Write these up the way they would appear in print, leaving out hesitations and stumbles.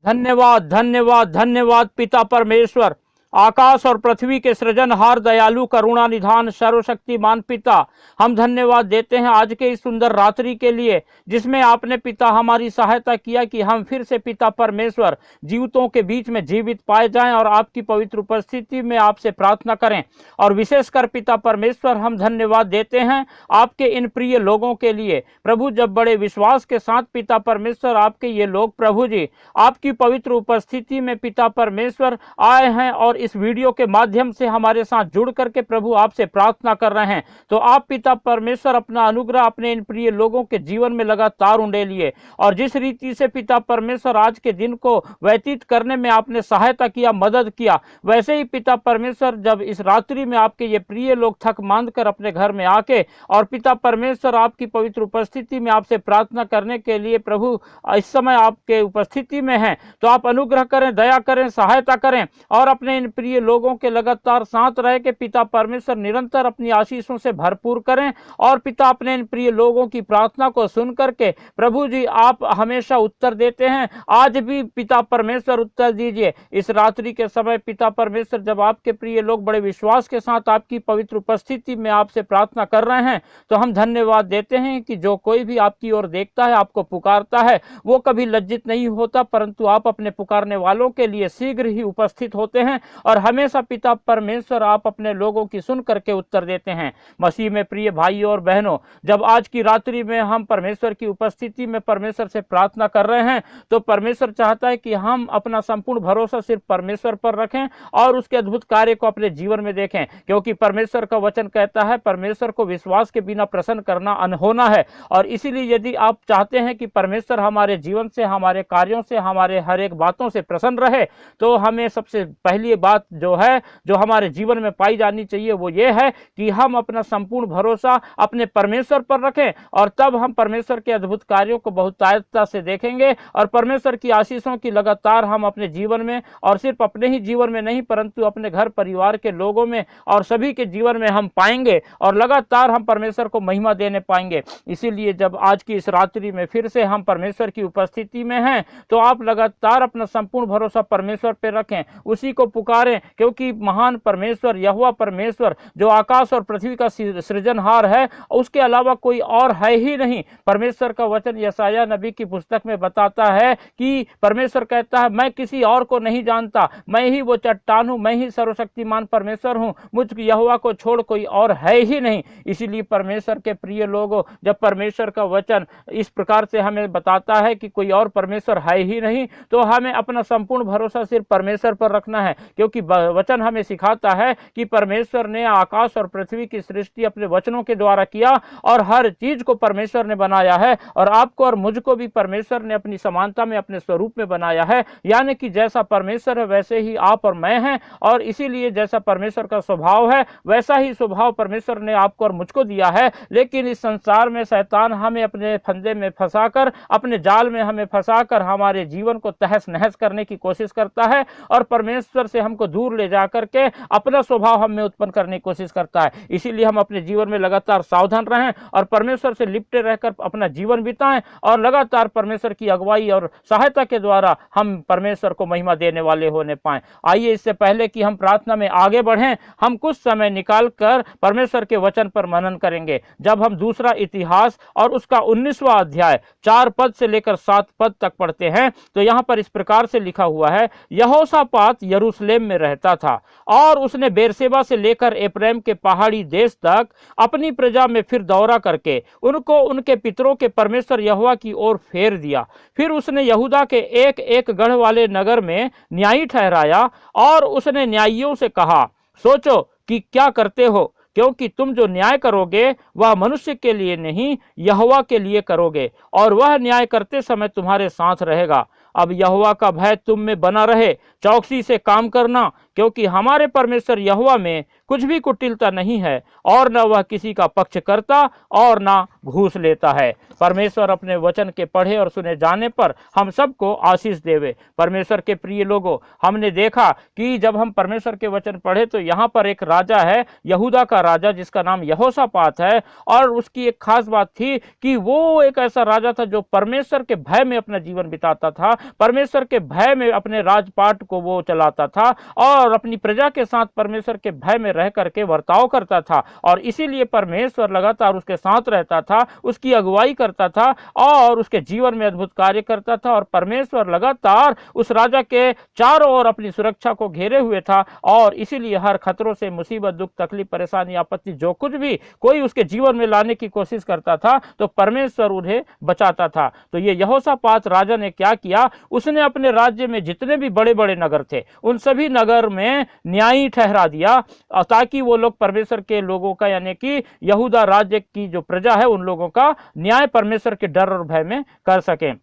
धन्यवाद धन्यवाद धन्यवाद पिता परमेश्वर, आकाश और पृथ्वी के सृजनहार, दयालु, करुणा निधान, सर्वशक्तिमान पिता, हम धन्यवाद देते हैं आज के इस सुंदर रात्रि के लिए जिसमें आपने पिता हमारी सहायता किया कि हम फिर से पिता परमेश्वर जीवितों के बीच में जीवित पाए जाएं और आपकी पवित्र उपस्थिति में आपसे प्रार्थना करें। और विशेषकर पिता परमेश्वर हम धन्यवाद देते हैं आपके इन प्रिय लोगों के लिए प्रभु, जब बड़े विश्वास के साथ पिता परमेश्वर आपके ये लोग प्रभु जी आपकी पवित्र उपस्थिति में पिता परमेश्वर आए हैं और इस वीडियो के माध्यम से हमारे साथ जुड़ करके प्रभु आपसे प्रार्थना कर रहे हैं, तो आप पिता परमेश्वर अपना अनुग्रह अपने इन प्रिय लोगों के जीवन में लगातार उंडेलिए। और जिस रीति से पिता परमेश्वर आज के दिन को व्यतीत करने में आपने सहायता किया, मदद किया, वैसे ही पिता परमेश्वर जब इस रात्रि में आपके ये प्रिय लोग थक मांद कर अपने घर में आके और पिता परमेश्वर आपकी पवित्र उपस्थिति में आपसे प्रार्थना करने के लिए प्रभु इस समय आपके उपस्थिति में हैं, तो आप अनुग्रह करें, दया करें, सहायता करें और अपने इन प्रिय लोगों के लगातार साथ रह के पिता परमेश्वर निरंतर अपनी आशीषों से भरपूर करें। और पिता अपने इन प्रिय लोगों की प्रार्थना को सुन करके प्रभु जी आप हमेशा उत्तर देते हैं, आज भी पिता परमेश्वर उत्तर दीजिए। इस रात्रि के समय पिता परमेश्वर जब आपके प्रिय लोग बड़े विश्वास के साथ आपकी पवित्र उपस्थिति में आपसे प्रार्थना कर रहे हैं, तो हम धन्यवाद देते हैं कि जो कोई भी आपकी ओर देखता है, आपको पुकारता है, वो कभी लज्जित नहीं होता, परंतु आप अपने पुकारने वालों के लिए शीघ्र ही उपस्थित होते हैं और हमेशा पिता परमेश्वर आप अपने लोगों की सुन करके उत्तर देते हैं। मसीह में प्रिय भाइयों और बहनों, जब आज की रात्रि में हम परमेश्वर की उपस्थिति में परमेश्वर से प्रार्थना कर रहे हैं, तो परमेश्वर चाहता है कि हम अपना संपूर्ण भरोसा सिर्फ परमेश्वर पर रखें और उसके अद्भुत कार्य को अपने जीवन में देखें, क्योंकि परमेश्वर का वचन कहता है परमेश्वर को विश्वास के बिना प्रसन्न करना अनहोना है। और इसीलिए यदि आप चाहते हैं कि परमेश्वर हमारे जीवन से, हमारे कार्यों से, हमारे हर एक बातों से प्रसन्न रहे, तो हमें सबसे पहली बात जो है, जो हमारे जीवन में पाई जानी चाहिए, वो ये है कि हम अपना संपूर्ण भरोसा अपने परमेश्वर पर रखें और तब हम परमेश्वर के अद्भुत कार्यों को बहुतायतता से देखेंगे और परमेश्वर की आशीषों की लगातार हम अपने जीवन में, और सिर्फ अपने ही जीवन में नहीं परंतु अपने घर परिवार के लोगों में और सभी के जीवन में हम पाएंगे और लगातार हम परमेश्वर को महिमा देने पाएंगे। इसीलिए जब आज की इस रात्रि में फिर से हम परमेश्वर की उपस्थिति में हैं, तो आप लगातार अपना संपूर्ण भरोसा परमेश्वर पर रखें, उसी को पुकारें, क्योंकि महान परमेश्वर यहोवा परमेश्वर जो आकाश और पृथ्वी का सृजनहार है, उसके अलावा कोई और है ही नहीं। परमेश्वर का वचन यशायाह नबी की पुस्तक में बताता है कि परमेश्वर कहता है, मैं किसी और को नहीं जानता, मैं ही वो चट्टान हूं, मैं ही सर्वशक्तिमान परमेश्वर हूं, मुझ यहोवा को छोड़ कोई और है ही नहीं। इसीलिए परमेश्वर के प्रिय लोगों, जब परमेश्वर का वचन इस प्रकार से हमें बताता है कि कोई और परमेश्वर है ही नहीं, तो हमें अपना संपूर्ण भरोसा सिर्फ परमेश्वर पर रखना है, क्योंकि वचन हमें सिखाता है कि परमेश्वर ने आकाश और पृथ्वी की सृष्टि अपने वचनों के द्वारा किया और हर चीज को परमेश्वर ने बनाया है और आपको और मुझको भी परमेश्वर ने अपनी समानता में, अपने स्वरूप में बनाया है। यानी कि जैसा परमेश्वर है वैसे ही आप और मैं हैं, और इसीलिए जैसा परमेश्वर का स्वभाव है वैसा ही स्वभाव परमेश्वर ने आपको और मुझको दिया है। लेकिन इस संसार में शैतान हमें अपने फंदे में फंसाकर, अपने जाल में हमें फंसाकर हमारे जीवन को तहस नहस करने की कोशिश करता है और परमेश्वर से हमको दूर ले जा करके अपना स्वभाव हम में उत्पन्न करने की कोशिश करता है। इसीलिए हम अपने जीवन में लगातार सावधान रहें और परमेश्वर से लिपटे रहकर अपना जीवन बिताएं और लगातार परमेश्वर की अगुवाई और सहायता के द्वारा हम परमेश्वर को महिमा देने वाले होने पाएं। आइए इससे पहले कि हम प्रार्थना में आगे बढ़ें, हम कुछ समय निकाल कर परमेश्वर के वचन पर मनन करेंगे। जब हम दूसरा इतिहास और उसका 19वां अध्याय 4 पद से लेकर 7 पद तक पढ़ते हैं, तो यहाँ पर इस प्रकार से लिखा हुआ है, यहोशापात यरूशलेम में रहता था और उसने बेरशेबा से लेकर एप्रैम के पहाड़ी देश तक अपनी प्रजा में फिर दौरा करके उनको उनके पितरों के परमेश्वर यहोवा की ओर फेर दिया। फिर उसने यहूदा के एक एक गढ़ वाले नगर में न्यायी ठहराया और उसने न्यायियों से कहा, सोचो कि क्या करते हो, क्योंकि तुम जो न्याय करोगे वह मनुष्य के लिए नहीं यहोवा के लिए करोगे, और वह न्याय करते समय तुम्हारे साथ रहेगा। अब यहोवा का भय तुम में बना रहे, चौकसी से काम करना, क्योंकि हमारे परमेश्वर यहोवा में कुछ भी कुटिलता नहीं है और न वह किसी का पक्ष करता और न घूस लेता है। परमेश्वर अपने वचन के पढ़े और सुने जाने पर हम सबको आशीष देवे। परमेश्वर के प्रिय लोगों, हमने देखा कि जब हम परमेश्वर के वचन पढ़े तो यहाँ पर एक राजा है, यहूदा का राजा, जिसका नाम यहोशापात है। और उसकी एक खास बात थी कि वो एक ऐसा राजा था जो परमेश्वर के भय में अपना जीवन बिताता था, परमेश्वर के भय में अपने राजपाट को वो चलाता था और अपनी प्रजा के साथ परमेश्वर के भय में रह करके वर्ताव करता था। और इसीलिए परमेश्वर लगातार उसके साथ रहता था, उसकी अगुवाई करता था और उसके जीवन में अद्भुत कार्य करता था। और परमेश्वर लगातार उस राजा के चारों ओर अपनी सुरक्षा को घेरे हुए था और इसीलिए हर खतरों से, मुसीबत, दुख, तकलीफ, परेशानी, आपत्ति जो कुछ भी कोई उसके जीवन में लाने की कोशिश करता था तो परमेश्वर उन्हें बचाता था। तो ये यहोशापात राजा ने क्या किया, उसने अपने राज्य में जितने भी बड़े बड़े नगर थे उन सभी नगर में न्यायी ठहरा दिया ताकि वो लोग परमेश्वर के लोगों का, यानी कि यहूदा राज्य की जो प्रजा है उन लोगों का न्याय परमेश्वर के डर और भय में कर सकें।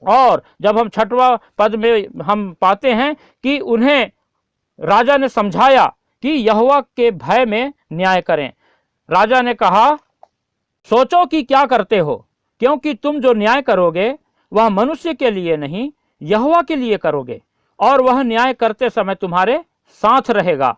और जब हम 6वां पद में हम पाते हैं कि उन्हें राजा ने समझाया कि यहोवा के भय में न्याय करें। राजा ने कहा, सोचो कि क्या करते हो, क्योंकि तुम जो न्याय करोगे वह मनुष्य के लिए नहीं, यहोवा के लिए करोगे और वह न्याय करते समय तुम्हारे साथ रहेगा।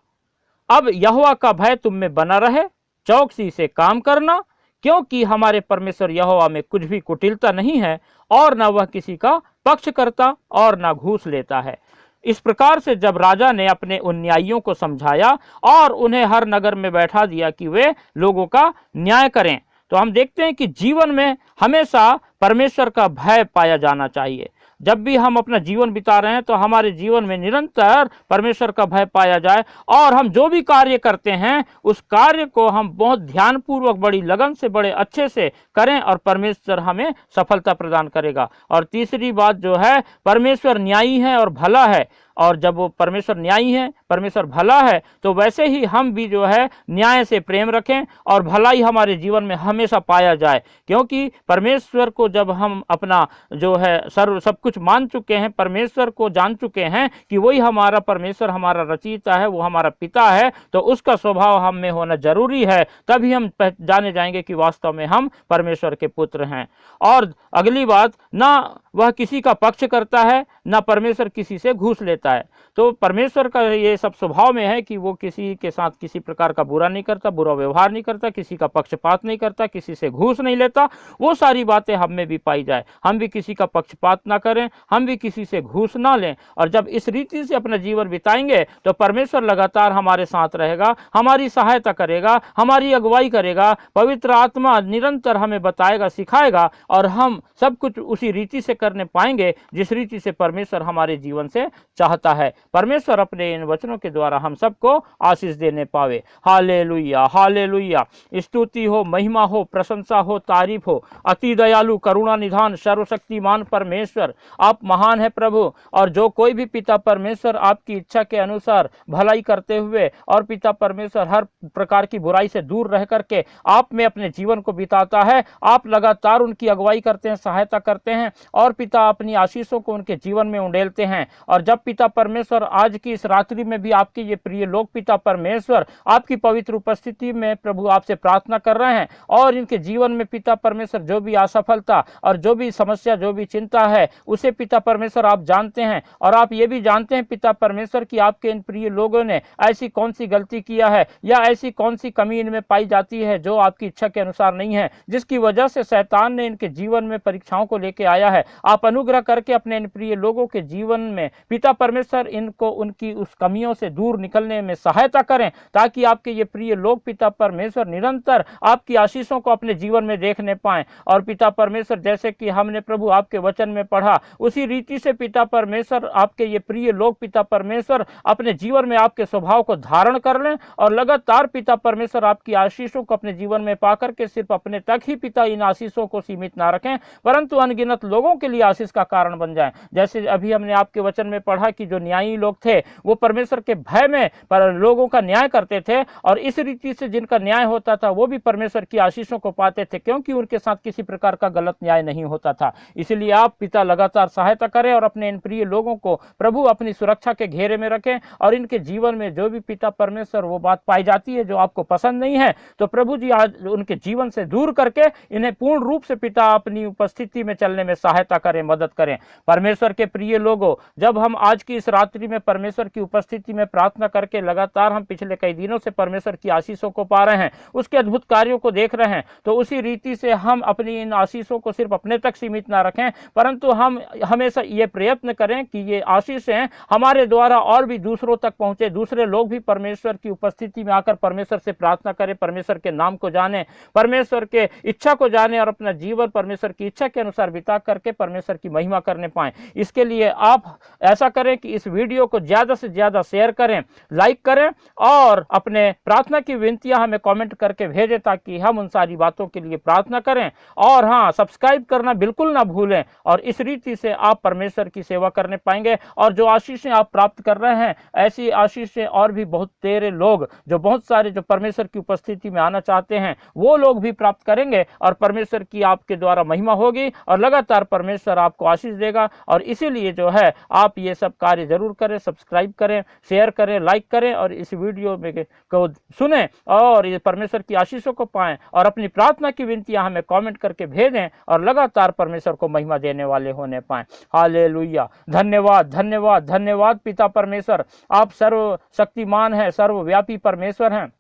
अब यहोवा का भय तुम में बना रहे, चौकसी से काम करना, क्योंकि हमारे परमेश्वर यहोवा में कुछ भी कुटिलता नहीं है और न वह किसी का पक्ष करता और न घूस लेता है। इस प्रकार से जब राजा ने अपने उन न्यायियों को समझाया और उन्हें हर नगर में बैठा दिया कि वे लोगों का न्याय करें, तो हम देखते हैं कि जीवन में हमेशा परमेश्वर का भय पाया जाना चाहिए। जब भी हम अपना जीवन बिता रहे हैं तो हमारे जीवन में निरंतर परमेश्वर का भय पाया जाए और हम जो भी कार्य करते हैं उस कार्य को हम बहुत ध्यानपूर्वक, बड़ी लगन से, बड़े अच्छे से करें और परमेश्वर हमें सफलता प्रदान करेगा। और तीसरी बात जो है, परमेश्वर न्यायी है और भला है, और जब वो परमेश्वर न्यायी है, परमेश्वर भला है, तो वैसे ही हम भी जो है न्याय से प्रेम रखें और भलाई हमारे जीवन में हमेशा पाया जाए। क्योंकि परमेश्वर को जब हम अपना जो है सब कुछ मान चुके हैं, परमेश्वर को जान चुके हैं कि वही हमारा परमेश्वर, हमारा रचयिता है, वो हमारा पिता है, तो उसका स्वभाव हम में होना जरूरी है। तभी हम जाने जाएंगे कि वास्तव में हम परमेश्वर के पुत्र हैं। और अगली बात, ना वह किसी का पक्ष करता है, ना परमेश्वर किसी से घूस लेता है। तो परमेश्वर का ये सब स्वभाव में है कि वो किसी के साथ किसी प्रकार का बुरा नहीं करता, बुरा व्यवहार नहीं करता, किसी का पक्षपात नहीं करता, किसी से घूस नहीं लेता। वो सारी बातें हम में भी पाई जाए, हम भी किसी का पक्षपात ना करें, हम भी किसी से घूस ना लें। और जब इस रीति से अपना जीवन बिताएंगे तो परमेश्वर लगातार हमारे साथ रहेगा, हमारी सहायता करेगा, हमारी अगुवाई करेगा, पवित्र आत्मा निरंतर हमें बताएगा, सिखाएगा और हम सब कुछ उसी रीति से करने पाएंगे जिस रीति से परमेश्वर हमारे जीवन से चाहता है। परमेश्वर अपने इन वचनों के द्वारा हम सबको आशीष देने पावे। Hallelujah, hallelujah. स्तुति हो, महिमा हो, प्रशंसा हो, तारीफ हो। अति दयालु, करुणा निधान, सर्वशक्तिमान परमेश्वर, आप महान है प्रभु। और जो कोई भी पिता परमेश्वर आपकी इच्छा के अनुसार भलाई करते हुए और पिता परमेश्वर हर प्रकार की बुराई से दूर रह करके आप में अपने जीवन को बिताता है, आप लगातार उनकी अगुवाई करते हैं, सहायता करते हैं और पिता अपनी आशीषों को उनके जीवन में उंडेलते हैं। और जब पिता परमेश्वर आज की इस रात्रि में भी आपके ये प्रिय लोग पिता परमेश्वर आपकी पवित्र उपस्थिति में प्रभु आपसे प्रार्थना कर रहे हैं और इनके जीवन में पिता परमेश्वर जो भी असफलता और जो भी समस्या, जो भी चिंता है, उसे पिता परमेश्वर आप जानते हैं। और आप ये भी जानते हैं पिता परमेश्वर कि आपके इन प्रिय लोगों ने ऐसी कौन सी गलती किया है या ऐसी कौन सी कमी इनमें पाई जाती है जो आपकी इच्छा के अनुसार नहीं है, जिसकी वजह से शैतान ने इनके जीवन में परीक्षाओं को लेकर आया है। आप अनुग्रह करके अपने इन प्रिय लोगों के जीवन में पिता परमेश्वर इनको उनकी उस कमियों से दूर निकलने में सहायता करें, ताकि आपके ये प्रिय लोग पिता परमेश्वर निरंतर आपकी आशीषों को अपने जीवन में देखने पाएं। और पिता परमेश्वर जैसे कि हमने प्रभु आपके वचन में पढ़ा, उसी रीति से पिता परमेश्वर आपके ये प्रिय लोग पिता परमेश्वर अपने जीवन में आपके स्वभाव को धारण कर लें और लगातार पिता परमेश्वर आपकी आशीषों को अपने जीवन में पाकर के सिर्फ अपने तक ही पिता इन आशीषों को सीमित ना रखें, परंतु अनगिनत लोगों के लिए आशीष का कारण बन जाएं। जैसे अभी हमने आपके वचन में पढ़ा कि जो न्यायी लोग थे वो परमेश्वर के भय में पर लोगों का न्याय करते थे, और इस रीति से जिनका न्याय होता था वो भी परमेश्वर की आशीषों को पाते थे, क्योंकि उनके साथ किसी प्रकार का गलत न्याय नहीं होता था। इसलिए आप पिता लगातार सहायता करें और अपने इन प्रिय लोगों को प्रभु अपनी सुरक्षा के घेरे में रखें, और इनके जीवन में जो भी पिता परमेश्वर वो बात पाई जाती है जो आपको पसंद नहीं है, तो प्रभु जी आज उनके जीवन से दूर करके इन्हें पूर्ण रूप से पिता अपनी उपस्थिति में चलने में सहायता करें, मदद करें। परमेश्वर के प्रिय लोगों, जब हम आज की इस रात्रि में परमेश्वर की उपस्थिति में प्रार्थना करके लगातार हम पिछले कई दिनों से परमेश्वर की आशीषों को पा रहे हैं, उसके अद्भुत कार्यों को देख रहे हैं, तो उसी रीति से हम अपनी इन आशीषों को सिर्फ अपने तक सीमित ना रखें, परंतु हम हमेशा ये प्रयत्न करें कि ये आशीषें हमारे द्वारा और भी दूसरों तक पहुंचे, दूसरे लोग भी परमेश्वर की उपस्थिति में आकर परमेश्वर से प्रार्थना करें, परमेश्वर के नाम को जाने, परमेश्वर के इच्छा को जाने, और अपना जीवन परमेश्वर की इच्छा के अनुसार बिता करके परमेश्वर की महिमा करने पाएं। इसके लिए आप ऐसा करें कि इस वीडियो को ज्यादा से ज्यादा शेयर करें, लाइक करें, और अपने प्रार्थना की विनतियां हमें कमेंट करके भेजें, ताकि हम उन सारी बातों के लिए प्रार्थना करें। और हाँ, सब्सक्राइब करना बिल्कुल ना भूलें, और इस रीति से आप परमेश्वर की सेवा करने पाएंगे, और जो आशीषें आप प्राप्त कर रहे हैं, ऐसी आशीषें और भी बहुत तेरे लोग, जो बहुत सारे जो परमेश्वर की उपस्थिति में आना चाहते हैं, वो लोग भी प्राप्त करेंगे, और परमेश्वर की आपके द्वारा महिमा होगी, और लगातार परमेश्वर आपको आशीष देगा। और इसीलिए जो है आप ये सब कार्य जरूर करें, सब्सक्राइब करें, शेयर करें, लाइक करें, और इस वीडियो में को सुने और ये परमेश्वर की आशीषों को पाएं, और अपनी प्रार्थना की विनतियां हमें कमेंट करके भेजें, और लगातार परमेश्वर को महिमा देने वाले होने पाएं। हालेलुया। धन्यवाद, धन्यवाद, धन्यवाद पिता परमेश्वर, आप सर्वशक्तिमान हैं, सर्वव्यापी परमेश्वर हैं।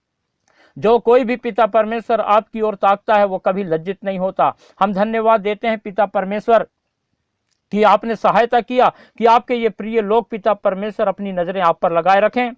जो कोई भी पिता परमेश्वर आपकी ओर ताकता है वो कभी लज्जित नहीं होता। हम धन्यवाद देते हैं पिता परमेश्वर कि आपने सहायता किया कि आपके ये प्रिय लोग पिता परमेश्वर अपनी नजरें आप पर लगाए रखें,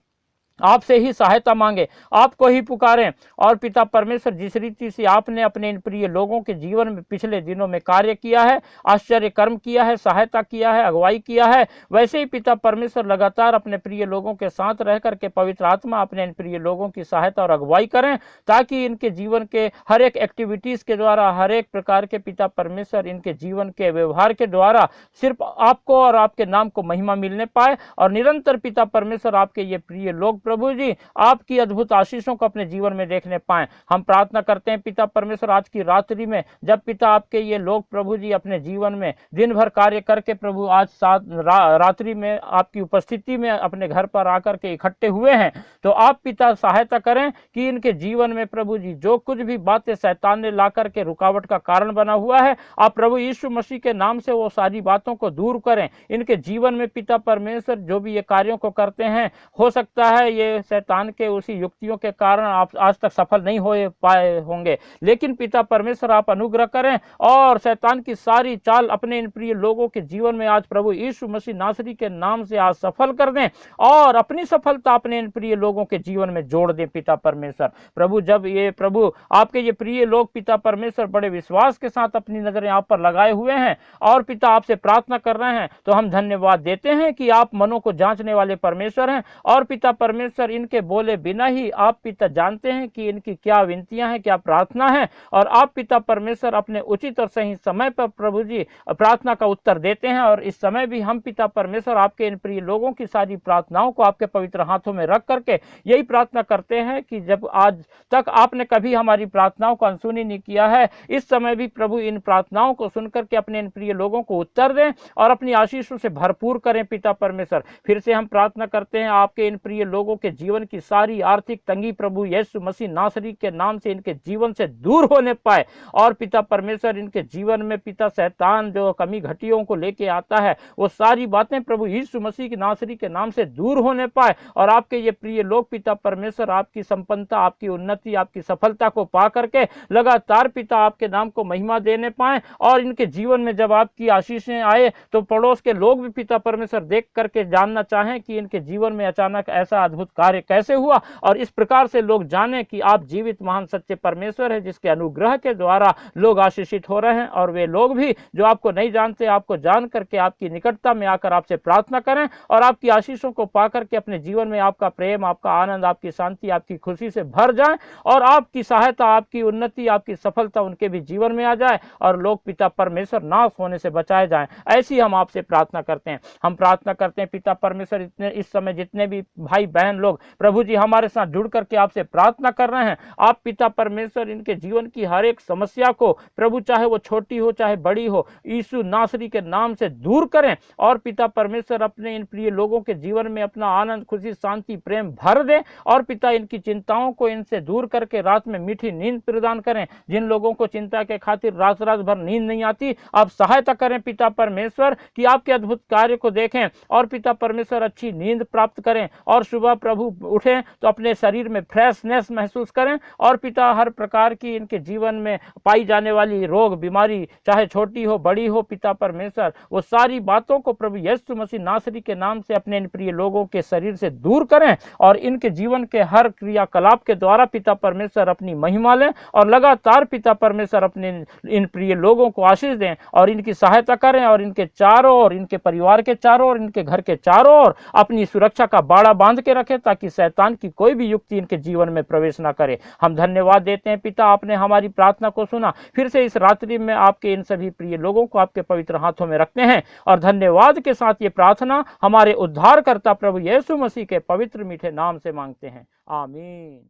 आपसे ही सहायता मांगे, आपको ही पुकारें। और पिता परमेश्वर, जिस रीति से आपने अपने इन प्रिय लोगों के जीवन में पिछले दिनों में कार्य किया है, आश्चर्य कर्म किया है, सहायता किया है, अगुवाई किया है, वैसे ही पिता परमेश्वर लगातार अपने प्रिय लोगों के साथ रह करके पवित्र आत्मा अपने इन प्रिय लोगों की सहायता और अगुवाई करें, ताकि इनके जीवन के हर एक एक्टिविटीज के द्वारा, हर एक प्रकार के पिता परमेश्वर इनके जीवन के व्यवहार के द्वारा सिर्फ आपको और आपके नाम को महिमा मिलने पाए, और निरंतर पिता परमेश्वर आपके ये प्रिय लोग प्रभु जी आपकी अद्भुत आशीषों को अपने जीवन में देखने पाएं। हम प्रार्थना करते हैं पिता परमेश्वर आज की रात्रि में, जब पिता आपके ये लोग प्रभु जी अपने जीवन में दिन भर कार्य करके प्रभु आज रात्रि में आपकी उपस्थिति में अपने घर पर आकर के इकट्ठे हुए हैं, तो आप पिता सहायता करें कि इनके जीवन में प्रभु जी जो कुछ भी बातें शैतान ने ला करके रुकावट का कारण बना हुआ है, आप प्रभु यीशु मसीह के नाम से वो सारी बातों को दूर करें। इनके जीवन में पिता परमेश्वर जो भी ये कार्यों को करते हैं, हो सकता है ये शैतान के उसी युक्तियों के कारण आप आज तक सफल नहीं हो पाए होंगे, लेकिन पिता परमेश्वर आप अनुग्रह करें और शैतान की सारी चाल अपने इन प्रिय लोगों के जीवन में आज प्रभु यीशु मसीह नासरी के नाम से आज सफल कर दें, और अपनी सफलता अपने इन प्रिय लोगों के जीवन में जोड़ दें पिता परमेश्वर। प्रभु जब ये प्रभु आपके ये प्रिय लोग पिता परमेश्वर बड़े विश्वास के साथ अपनी नजरें आप पर लगाए हुए हैं और पिता आपसे प्रार्थना कर रहे हैं, तो हम धन्यवाद देते हैं कि आप मनों को जांचने वाले परमेश्वर हैं, और पिता परमेश्वर इनके बोले बिना ही आप पिता जानते हैं कि इनकी क्या विनतियां हैं, क्या प्रार्थना है, और आप पिता परमेश्वर अपने उचित और सही समय पर प्रभु जी प्रार्थना का उत्तर देते हैं। और इस समय भी हम पिता परमेश्वर आपके इन प्रिय लोगों की सारी प्रार्थनाओं को आपके पवित्र हाथों में रख करके यही प्रार्थना करते हैं कि जब आज तक आपने कभी हमारी प्रार्थनाओं को अनसुनी नहीं किया है, इस समय भी प्रभु इन प्रार्थनाओं को सुनकर के अपने इन प्रिय लोगों को उत्तर दें और अपनी आशीषों से भरपूर करें पिता परमेश्वर। फिर से हम प्रार्थना करते हैं आपके इन प्रिय लोगों के जीवन की सारी आर्थिक तंगी प्रभु यीशु मसीह नासरी के नाम से इनके जीवन से दूर होने पाए, और पिता परमेश्वर इनके जीवन में पिता शैतान जो कमी घटियों को लेके आता है वो सारी बातें प्रभु यीशु मसीह की नासरी के नाम से दूर होने पाए, और आपके ये प्रिय लोग पिता परमेश्वर आपकी संपन्नता, आपकी उन्नति, आपकी सफलता को पा करके लगातार पिता आपके नाम को महिमा देने पाए, और इनके जीवन में जब आपकी आशीषें आए तो पड़ोस के लोग भी पिता परमेश्वर देख करके जानना चाहें कि इनके जीवन में अचानक ऐसा अद्भुत अद्भुत कार्य कैसे हुआ, और इस प्रकार से लोग जाने कि आप जीवित महान सच्चे परमेश्वर है, जिसके अनुग्रह के द्वारा लोग आशीषित हो रहे हैं। और वे लोग भी जो आपको नहीं जानते, आपको जान करके आपकी निकटता में आकर आपसे प्रार्थना करें और आपकी आशीषों को पाकर के अपने जीवन में आपका प्रेम, आपका आनंद, आपकी शांति, आपकी खुशी से भर जाए, और आपकी सहायता, आपकी उन्नति, आपकी सफलता उनके भी जीवन में आ जाए, और लोग पिता परमेश्वर नाश होने से बचाए जाएं। ऐसी हम आपसे प्रार्थना करते हैं। हम प्रार्थना करते हैं पिता परमेश्वर, इतने इस समय जितने भी भाई बहन लोग प्रभु जी हमारे साथ जुड़ करके आपसे प्रार्थना कर रहे हैं, आप पिता परमेश्वर इनके जीवन की हर एक समस्या को प्रभु, चाहे वो छोटी हो चाहे बड़ी हो, यीशु नासरी के नाम से दूर करें। और पिता परमेश्वर अपने इन प्रिय लोगों के जीवन में अपना आनंद, खुशी, शांति, प्रेम भर दें, और पिता इनकी चिंताओं को इनसे दूर करके रात में मीठी नींद प्रदान करें। जिन लोगों को चिंता के खातिर रात रात भर नींद नहीं आती, आप सहायता करें पिता परमेश्वर कि आपके अद्भुत कार्य को देखें, और पिता परमेश्वर अच्छी नींद प्राप्त करें, और सुबह प्रभु उठें तो अपने शरीर में फ्रेशनेस महसूस करें। और पिता हर प्रकार की इनके जीवन में पाई जाने वाली रोग बीमारी, चाहे छोटी हो बड़ी हो, पिता परमेश्वर वो सारी बातों को प्रभु यीशु मसीह नासरी के नाम से अपने इन प्रिय लोगों के शरीर से दूर करें, और इनके जीवन के हर क्रियाकलाप के द्वारा पिता परमेश्वर अपनी महिमा लें, और लगातार पिता परमेश्वर अपने इन प्रिय लोगों को आशीष दें, और इनकी सहायता करें, और इनके चारों ओर, इनके परिवार के चारों ओर, इनके घर के चारों ओर अपनी सुरक्षा का बाड़ा बांध के रखें, ताकि शैतान की कोई भी युक्ति इनके जीवन में प्रवेश ना करे। हम धन्यवाद देते हैं पिता, आपने हमारी प्रार्थना को सुना। फिर से इस रात्रि में आपके इन सभी प्रिय लोगों को आपके पवित्र हाथों में रखते हैं, और धन्यवाद के साथ ये प्रार्थना हमारे उद्धारकर्ता प्रभु यीशु मसीह के पवित्र मीठे नाम से मांगते हैं, आमीन।